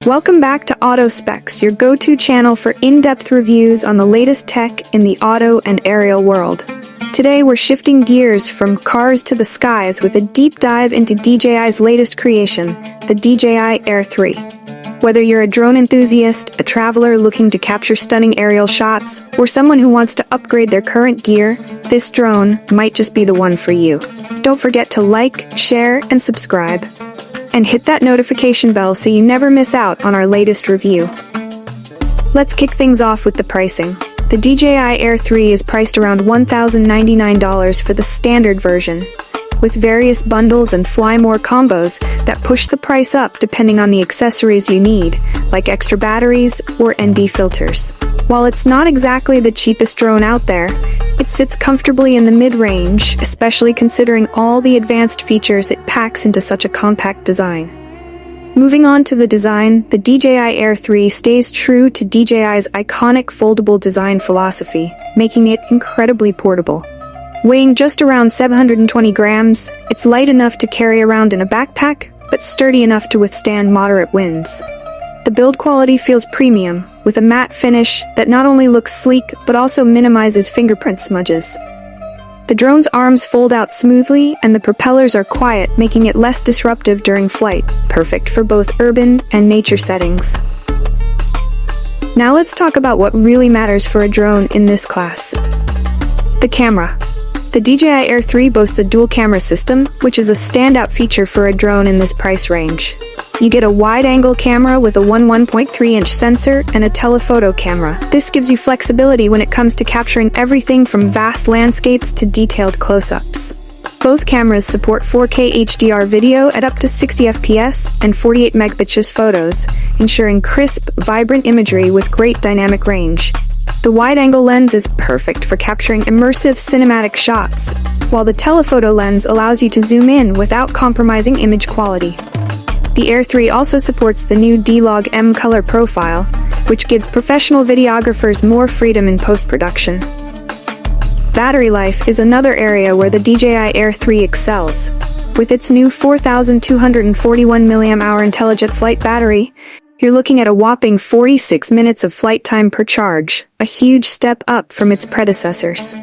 Welcome back to Auto Specs, your go-to channel for in-depth reviews on the latest tech in the auto and aerial world. Today we're shifting gears from cars to the skies with a deep dive into DJI's latest creation, the DJI Air 3. Whether you're a drone enthusiast, a traveler looking to capture stunning aerial shots, or someone who wants to upgrade their current gear, this drone might just be the one for you. Don't forget to like, share, and subscribe. And hit that notification bell so you never miss out on our latest review. Let's kick things off with the pricing. The DJI Air 3 is priced around $1,099 for the standard version, with various bundles and fly more combos that push the price up depending on the accessories you need, like extra batteries or ND filters. While it's not exactly the cheapest drone out there, it sits comfortably in the mid-range, especially considering all the advanced features it packs into such a compact design. Moving on to the design, the DJI Air 3 stays true to DJI's iconic foldable design philosophy, making it incredibly portable. Weighing just around 720 grams, it's light enough to carry around in a backpack, but sturdy enough to withstand moderate winds. The build quality feels premium, with a matte finish that not only looks sleek but also minimizes fingerprint smudges. The drone's arms fold out smoothly and the propellers are quiet, making it less disruptive during flight, perfect for both urban and nature settings. Now let's talk about what really matters for a drone in this class. The camera. The DJI Air 3 boasts a dual camera system, which is a standout feature for a drone in this price range. You get a wide-angle camera with a 1.3-inch sensor and a telephoto camera. This gives you flexibility when it comes to capturing everything from vast landscapes to detailed close-ups. Both cameras support 4K HDR video at up to 60 FPS and 48 megapixels photos, ensuring crisp, vibrant imagery with great dynamic range. The wide-angle lens is perfect for capturing immersive cinematic shots, while the telephoto lens allows you to zoom in without compromising image quality. The Air 3 also supports the new D-Log M color profile, which gives professional videographers more freedom in post-production. Battery life is another area where the DJI Air 3 excels. With its new 4,241 mAh intelligent flight battery, you're looking at a whopping 46 minutes of flight time per charge, a huge step up from its predecessors.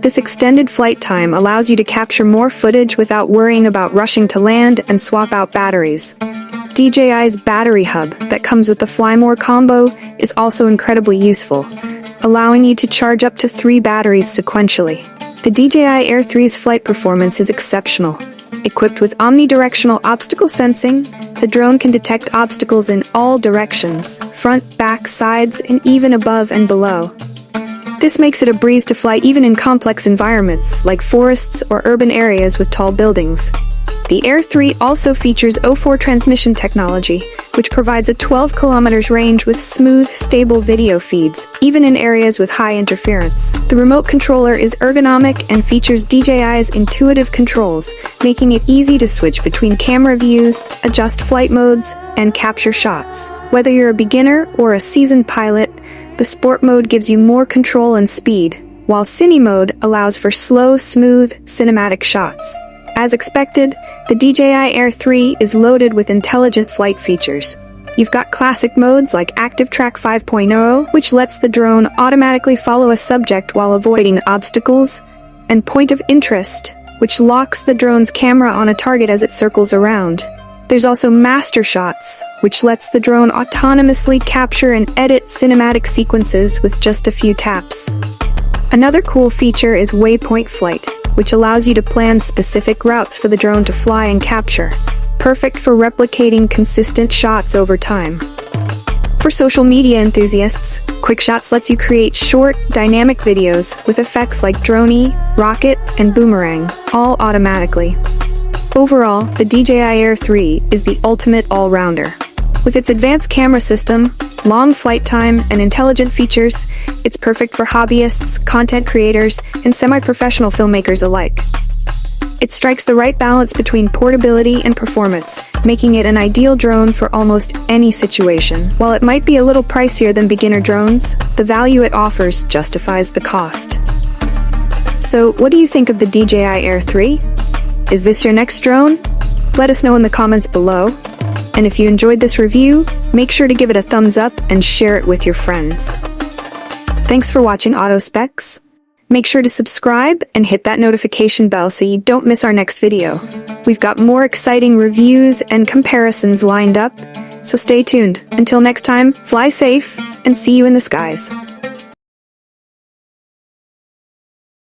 This extended flight time allows you to capture more footage without worrying about rushing to land and swap out batteries. DJI's battery hub that comes with the Fly More combo is also incredibly useful, allowing you to charge up to 3 batteries sequentially. The DJI Air 3's flight performance is exceptional. Equipped with omnidirectional obstacle sensing, the drone can detect obstacles in all directions, front, back, sides, and even above and below. This makes it a breeze to fly even in complex environments, like forests or urban areas with tall buildings. The Air 3 also features O4 transmission technology, which provides a 12 km range with smooth, stable video feeds, even in areas with high interference. The remote controller is ergonomic and features DJI's intuitive controls, making it easy to switch between camera views, adjust flight modes, and capture shots. Whether you're a beginner or a seasoned pilot, the Sport mode gives you more control and speed, while Cine mode allows for slow, smooth, cinematic shots. As expected, the DJI Air 3 is loaded with intelligent flight features. You've got classic modes like Active Track 5.0, which lets the drone automatically follow a subject while avoiding obstacles, and Point of Interest, which locks the drone's camera on a target as it circles around. There's also Master Shots, which lets the drone autonomously capture and edit cinematic sequences with just a few taps. Another cool feature is Waypoint Flight, which allows you to plan specific routes for the drone to fly and capture, perfect for replicating consistent shots over time. For social media enthusiasts, QuickShots lets you create short, dynamic videos with effects like droney, rocket, and boomerang, all automatically. Overall, the DJI Air 3 is the ultimate all-rounder. With its advanced camera system, long flight time, and intelligent features, it's perfect for hobbyists, content creators, and semi-professional filmmakers alike. It strikes the right balance between portability and performance, making it an ideal drone for almost any situation. While it might be a little pricier than beginner drones, the value it offers justifies the cost. So, what do you think of the DJI Air 3? Is this your next drone? Let us know in the comments below. And if you enjoyed this review, make sure to give it a thumbs up and share it with your friends. Thanks for watching Auto Specs. Make sure to subscribe and hit that notification bell so you don't miss our next video. We've got more exciting reviews and comparisons lined up, so stay tuned. Until next time, fly safe and see you in the skies.